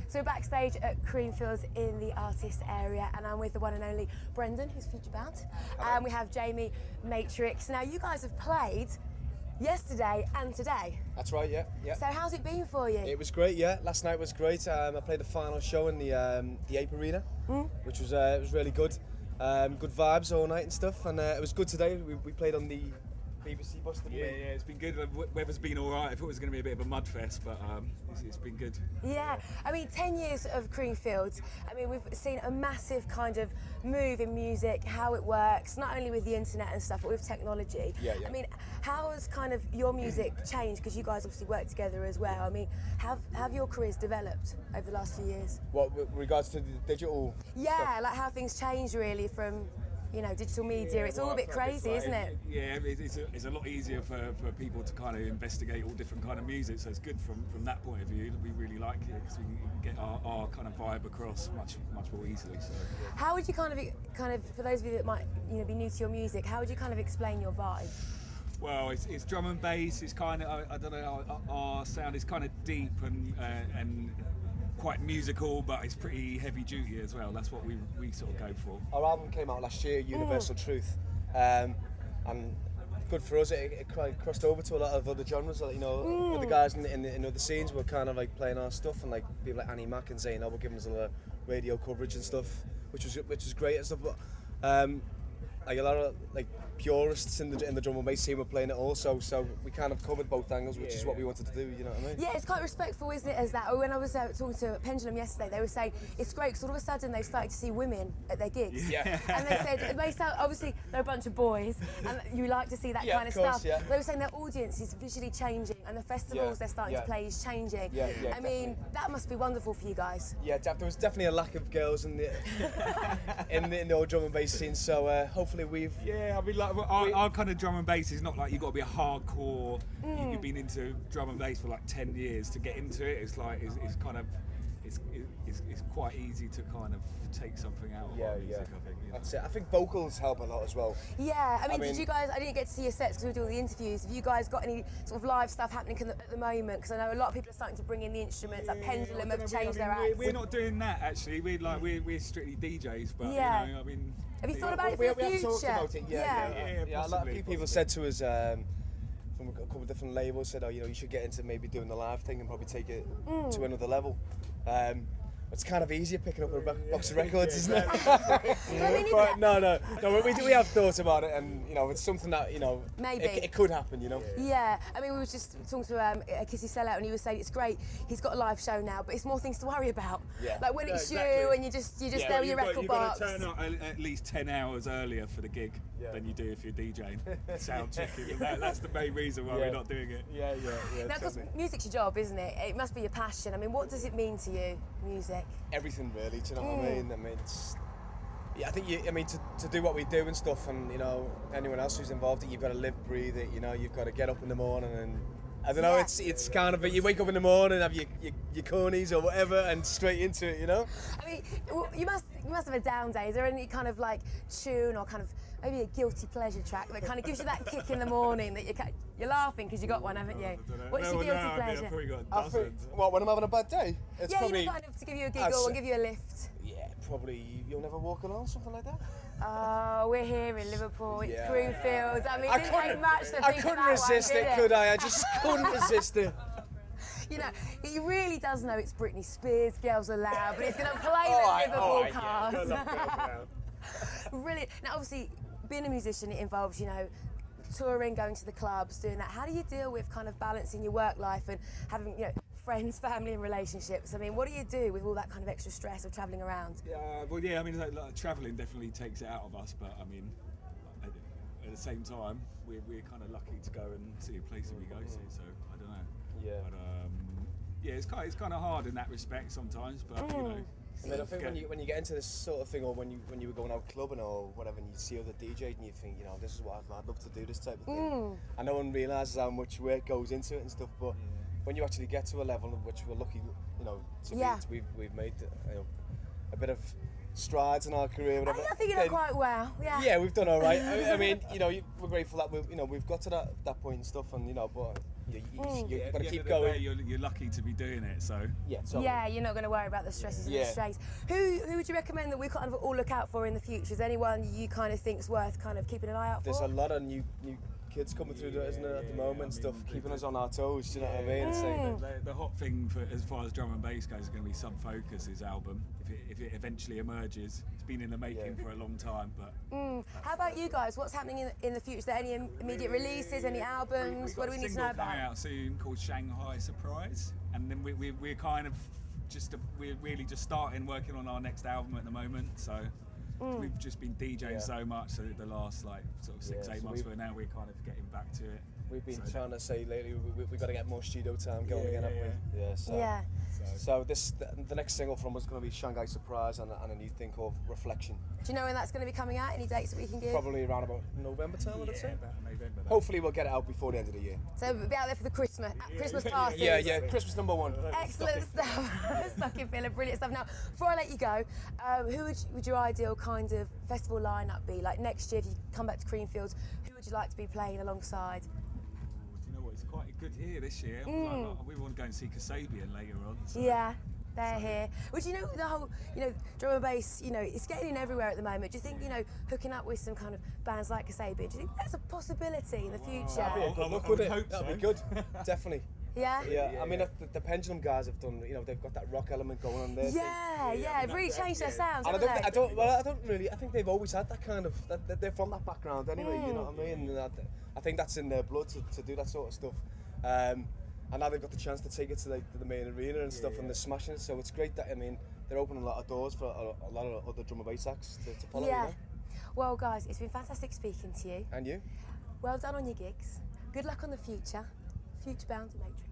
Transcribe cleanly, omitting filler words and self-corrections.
So we're backstage at Creamfields in the artist area, and I'm with the one and only Brendan, who's future bound. And we have Jamie, Matrix. Now you guys have played yesterday and today. That's right, yeah. So how's it been for you? It was great, yeah. Last night was great. I played the final show in the Ape Arena, which was it was really good. Good vibes all night and stuff, and it was good today. We played on the BBC bus, didn't we? Yeah, it's been good. The weather's been all right. I thought it was going to be a bit of a mud fest, but it's been good. Yeah, I mean, 10 years of Creamfields. I mean, we've seen a massive kind of move in music, how it works, not only with the internet and stuff, but with technology. Yeah. I mean, how has kind of your music changed? Because you guys obviously work together as well. I mean, have your careers developed over the last few years? What, with regards to the digital Yeah, stuff? like how things changed really from, you know, digital media. It's all a bit crazy, isn't it? Yeah, it's a lot easier for people to kind of investigate all different kind of music, so it's good from that point of view. We really like it because we can get our kind of vibe across much more easily. So. How would you kind of, for those of you that might be new to your music, how would you kind of explain your vibe? Well, it's drum and bass. It's kind of, I don't know, our sound is kind of deep and quite musical, but it's pretty heavy duty as well. That's what we sort of go for. Our album came out last year, Universal Truth, and good for us. It crossed over to a lot of other genres. Like, you know, other guys in other scenes were kind of like playing our stuff, and like people like Annie Mac and Zayn were giving us a lot of radio coverage and stuff, which was great and stuff. But like a lot of like purists in the drum and bass scene were playing it also, so we kind of covered both angles, which is what we wanted to do, you know what I mean? Yeah, it's quite respectful, isn't it, as that? When I was talking to Pendulum yesterday, they were saying it's great because all of a sudden they've started to see women at their gigs. Yeah. And they said, it may sound, obviously they're a bunch of boys and you like to see that kind of course, stuff. yeah. They were saying their audience is visually changing and the festivals they're starting to play is changing. Yeah, I mean, that must be wonderful for you guys. Yeah, there was definitely a lack of girls in the in the old drum and bass scene, so hopefully we've... Yeah, I mean, like our kind of drum and bass is not like you've got to be a hardcore. You've been into drum and bass for like 10 years to get into it. It's like it's kind of it's quite easy to kind of take something out of our music. I think. You know? That's it. I think vocals help a lot as well. Yeah, I mean, did you guys? I didn't get to see your sets because we were doing all the interviews. Have you guys got any sort of live stuff happening at the moment? Because I know a lot of people are starting to bring in the instruments. Like Pendulum have changed their acts. We're not doing that actually. We're strictly DJs, but you know, I mean. Have you thought about it for we the future? have talked about it. Yeah, a few people said to us from a couple of different labels, said, oh, you know, you should get into maybe doing the live thing and probably take it to another level. It's kind of easier picking up a box of records, isn't it? But no, we have thought about it, and you know, it's something that, you know, maybe it could happen, you know. Yeah, I mean, we were just talking to a Kissy sellout, and he was saying it's great. He's got a live show now, but it's more things to worry about. Yeah. Like when it's you, and you're just there with your record box. You've got to turn up at least 10 hours earlier for the gig than you do if you're DJing. Sound checking. That's the main reason why we're not doing it. Yeah. Now, because music's your job, isn't it? It must be your passion. I mean, what does it mean to you, music? Everything really, do you know what I mean? I mean, I think to do what we do and stuff, and you know, anyone else who's involved in it, you've got to live, breathe it. You know, you've got to get up in the morning and I don't know. It's kind of you wake up in the morning, have your cornies or whatever, and straight into it. You know. I mean, you must have a down day. Is there any kind of like tune or kind of maybe a guilty pleasure track that kind of gives you that kick in the morning that you're laughing because you got one, haven't you? What's your guilty pleasure? I've probably got dozens. When I'm having a bad day, it's probably you know, kind of to give you a giggle and give you a lift. Yeah, probably You'll Never Walk Alone, something like that. Oh, we're here in Liverpool. It's Creamfields. I mean, it didn't take much to I think couldn't of that resist one, it, could I? I just couldn't resist it. You know, he really does know it's Britney Spears, Girls Aloud, but he's going to play the Liverpool cards. Brilliant. Now, obviously, being a musician, it involves, you know, touring, going to the clubs, doing that. How do you deal with kind of balancing your work life and having, you know, friends, family and relationships? I mean, what do you do with all that kind of extra stress of travelling around? I mean, like, travelling definitely takes it out of us, but I mean, at the same time, we're kind of lucky to go and see the places we go to, so I don't know. Yeah. But it's kind of hard in that respect sometimes, but you know. I mean, I think when you get into this sort of thing, or when you were going out clubbing or whatever, and you see other DJs and you think, you know, this is what I'd love to do, this type of thing. And no one realises how much work goes into it and stuff, but when you actually get to a level of which we're lucky, you know, to be, we've made, you know, a bit of strides in our career. Whatever. I think you know quite well. Yeah. Yeah, we've done all right. I mean, you know, we're grateful that we've got to that point and stuff, and you know, but you've got to keep Day, going. you're lucky to be doing it, so. Yeah, totally. Yeah, you're not going to worry about the stresses and the strains. Who would you recommend that we kind of all look out for in the future? Is anyone you kind of think's worth kind of keeping an eye out for? There's a lot of new kids coming through, isn't there, at the moment? Stuff keeping us on our toes. Do you know what I mean? It's like, The hot thing for as far as drum and bass goes is going to be Sub Focus's album. If it eventually emerges, it's been in the making for a long time. But how about you guys? What's happening in the future? Is there any immediate releases, any albums? What do we need to know about? Coming out soon called Shanghai Surprise, and then we're kind of we're really just starting working on our next album at the moment. So. We've just been DJing so much so the last like sort of 6-8 months, but now we're kind of getting back to it. We've been trying to say lately we've got to get more studio time going again, haven't we? Yeah. So the next single from us is going to be Shanghai Surprise and a new thing called Reflection. Do you know when that's going to be coming out? Any dates that we can give? Probably around about November time, I'd say. About November. Hopefully we'll get it out before the end of the year. So we'll be out there for the Christmas party. Yeah, Christmas #1. Excellent stuff. Stocking filler, brilliant stuff. Now, before I let you go, who would your ideal kind of festival lineup be? Like next year, if you come back to Creamfields, who would you like to be playing alongside? You know what? It's quite good here this year. We want to go and see Kasabian later on. So. Yeah. They're here. Which, you know, the whole, drum and bass, it's getting in everywhere at the moment. Do you think, hooking up with some kind of bands like Kasabian, do you think that's a possibility in the future? That'd be a good look with it. That'd be good. Definitely. Yeah? Yeah, I mean, the Pendulum guys have done, they've got that rock element going on there. Yeah, they've really changed their sounds, And haven't they? I think they've always had that kind of, they're from that background anyway, you know what I mean? And I think that's in their blood to do that sort of stuff. And now they've got the chance to take it to the main arena and stuff, and they're smashing it. So it's great that they're opening a lot of doors for a lot of other drum and bass acts to follow. Yeah. Well, guys, it's been fantastic speaking to you. And you? Well done on your gigs. Good luck on the future. Future bound to Matrix.